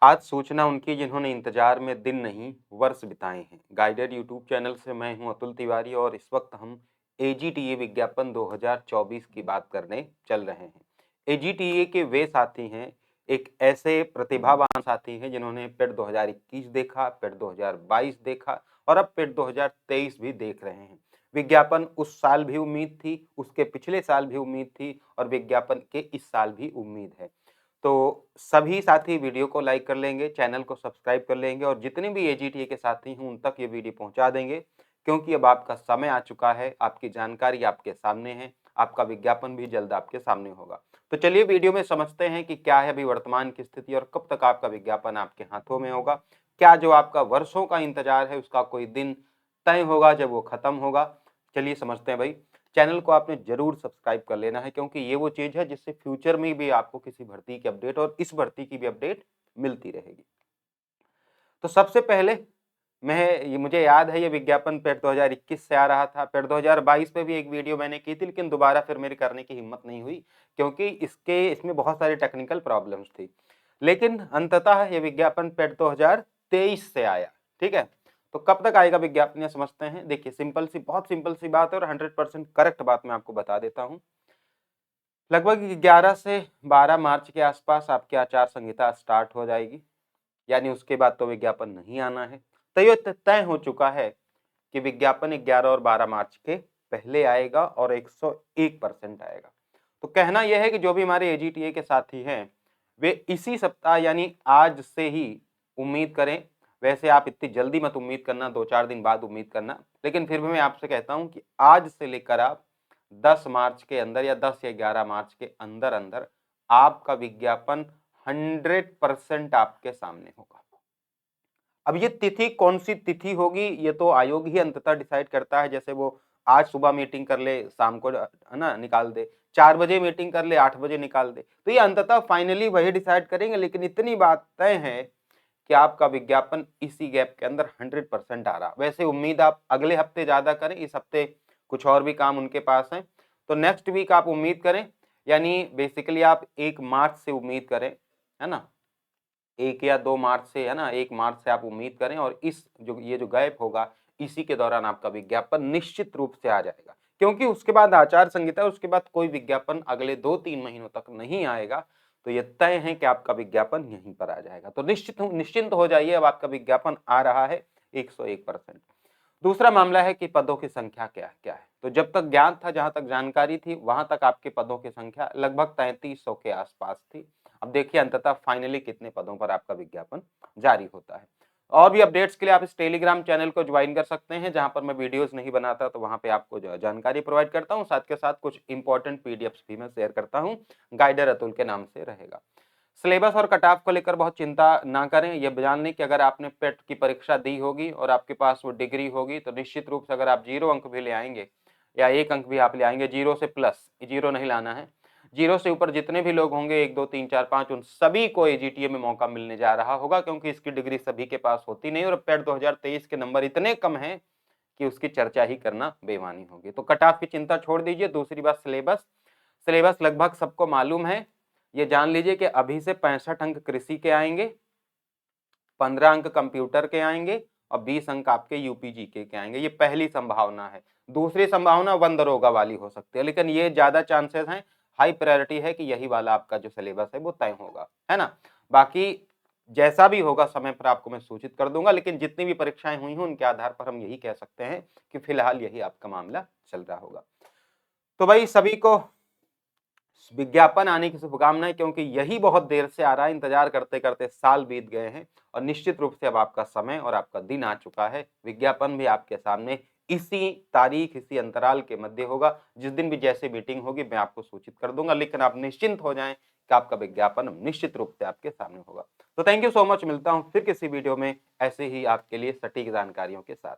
आज सूचना उनकी जिन्होंने इंतजार में दिन नहीं वर्ष बिताए हैं। गाइडेड यूट्यूब चैनल से मैं हूं अतुल तिवारी और इस वक्त हम एजीटीए विज्ञापन 2024 की बात करने चल रहे हैं। एजीटीए के वे साथी हैं, एक ऐसे प्रतिभावान साथी हैं जिन्होंने पेड 2021 देखा, पेड 2022 देखा और अब पेड 2023 भी देख रहे हैं। विज्ञापन उस साल भी उम्मीद थी, उसके पिछले साल भी उम्मीद थी और विज्ञापन के इस साल भी उम्मीद है। तो सभी साथी वीडियो को लाइक कर लेंगे, चैनल को सब्सक्राइब कर लेंगे और जितने भी एजीटीए के साथी हैं उन तक ये वीडियो पहुंचा देंगे, क्योंकि अब आपका समय आ चुका है, आपकी जानकारी आपके सामने है, आपका विज्ञापन भी जल्द आपके सामने होगा। तो चलिए वीडियो में समझते हैं कि क्या है अभी वर्तमान की स्थिति और कब तक आपका विज्ञापन आपके हाथों में होगा। क्या जो आपका वर्षों का इंतजार है उसका कोई दिन तय होगा जब वो खत्म होगा। चलिए समझते हैं भाई। चैनल को आपने जरूर सब्सक्राइब कर लेना है, क्योंकि ये वो चीज है जिससे फ्यूचर में भी आपको किसी भर्ती की अपडेट और इस भर्ती की भी अपडेट मिलती रहेगी। तो सबसे पहले मुझे याद है ये विज्ञापन पेड 2021 से आ रहा था। पेड 2022 पे भी एक वीडियो मैंने की थी, लेकिन दोबारा फिर मेरी करने की हिम्मत नहीं हुई, क्योंकि इसमें बहुत सारी टेक्निकल प्रॉब्लम्स थी। लेकिन अंततः ये विज्ञापन पेड 2023 से आया। ठीक है, तो कब तक आएगा विज्ञापन ये समझते हैं। देखिए बहुत सिंपल सी बात है और 100% करेक्ट बात मैं आपको बता देता हूँ। लगभग 11 से 12 मार्च के आसपास आपकी आचार संहिता स्टार्ट हो जाएगी, यानी उसके बाद तो विज्ञापन नहीं आना है। तो ये तय हो चुका है कि विज्ञापन 11 और 12 मार्च के पहले आएगा और 101% आएगा। तो कहना यह है कि जो भी हमारे एजीटीए के साथी हैं वे इसी सप्ताह यानी आज से ही उम्मीद करें। वैसे आप इतनी जल्दी मत उम्मीद करना, 2-4 दिन बाद उम्मीद करना, लेकिन फिर भी मैं आपसे कहता हूं कि आज से लेकर आप 10 मार्च के अंदर या 10 या 11 मार्च के अंदर अंदर आपका विज्ञापन 100% आपके सामने होगा। अब ये तिथि कौन सी तिथि होगी ये तो आयोग ही अंततः डिसाइड करता है। जैसे वो आज सुबह मीटिंग कर ले, शाम को है ना निकाल दे, 4 बजे मीटिंग कर ले, 8 बजे निकाल दे, तो ये अंततः फाइनली वही डिसाइड करेंगे। लेकिन इतनी बात तय है कि आपका विज्ञापन इसी गैप के अंदर 100% आ रहा। वैसे उम्मीद आप अगले हफ्ते ज्यादा करें, इस हफ्ते कुछ और भी काम उनके पास है, तो नेक्स्ट वीक आप उम्मीद करें, यानी बेसिकली आप 1 मार्च से उम्मीद करें, है ना, 1 या 2 मार्च से, है ना, 1 मार्च से आप उम्मीद करें और ये जो गैप होगा इसी के दौरान आपका विज्ञापन निश्चित रूप से आ जाएगा। क्योंकि उसके बाद आचार संहिता, उसके बाद कोई विज्ञापन अगले 2-3 महीनों तक नहीं आएगा। तो ये तय है कि आपका विज्ञापन यहीं पर आ जाएगा। तो निश्चिंत हो जाइए, अब आपका विज्ञापन आ रहा है 101%। दूसरा मामला है कि पदों की संख्या क्या है। तो जब तक ज्ञान था, जहां तक जानकारी थी, वहां तक आपके पदों की संख्या लगभग 3300 के आसपास थी। अब देखिए अंततः फाइनली कितने पदों पर आपका विज्ञापन जारी होता है। और भी अपडेट्स के लिए आप इस टेलीग्राम चैनल को ज्वाइन कर सकते हैं, जहां पर मैं वीडियोस नहीं बनाता, तो वहां पे आपको जानकारी प्रोवाइड करता हूं। साथ के साथ कुछ इंपॉर्टेंट पीडीएफ्स भी मैं शेयर करता हूं, गाइडर अतुल के नाम से रहेगा। सिलेबस और कट ऑफ को लेकर बहुत चिंता ना करें। ये जान लें कि अगर आपने पेट की परीक्षा दी होगी और आपके पास वो डिग्री होगी, तो निश्चित रूप से अगर आप 0 अंक भी ले आएंगे या 1 अंक भी आप ले आएंगे, 0 से प्लस, 0 नहीं लाना है, 0 से ऊपर जितने भी लोग होंगे, 1 2 3 4 5, उन सभी को एजीटीए में मौका मिलने जा रहा होगा, क्योंकि इसकी डिग्री सभी के पास होती नहीं और पेट 2023 के नंबर इतने कम हैं कि उसकी चर्चा ही करना बेईमानी होगी। तो कट ऑफ की चिंता छोड़ दीजिए। दूसरी बात, सिलेबस लगभग सबको मालूम है। ये जान लीजिए कि अभी से 65 अंक कृषि के आएंगे, 15 अंक कंप्यूटर के आएंगे और 20 अंक आपके यूपीजी के आएंगे। ये पहली संभावना है। दूसरी संभावना वन दरोगा वाली हो सकती है, लेकिन ये ज्यादा चांसेस हैं, हाई प्रायोरिटी है कि यही वाला आपका जो सिलेबस है वो तय होगा, है ना। बाकी जैसा भी होगा समय पर आपको मैं सूचित कर दूंगा, लेकिन जितनी भी परीक्षाएं हुई हैं उनके आधार पर हम यही कह सकते हैं कि फिलहाल यही आपका मामला चल रहा होगा। तो भाई सभी को विज्ञापन आने की शुभकामनाएं, क्योंकि यही बहुत देर से आ रहा है, इंतजार करते करते साल बीत गए हैं और निश्चित रूप से अब आपका समय और आपका दिन आ चुका है। विज्ञापन भी आपके सामने इसी तारीख, इसी अंतराल के मध्य होगा। जिस दिन भी जैसे मीटिंग होगी मैं आपको सूचित कर दूंगा, लेकिन आप निश्चिंत हो जाएं कि आपका विज्ञापन निश्चित रूप से आपके सामने होगा। तो थैंक यू सो मच, मिलता हूं फिर किसी वीडियो में ऐसे ही आपके लिए सटीक जानकारियों के साथ।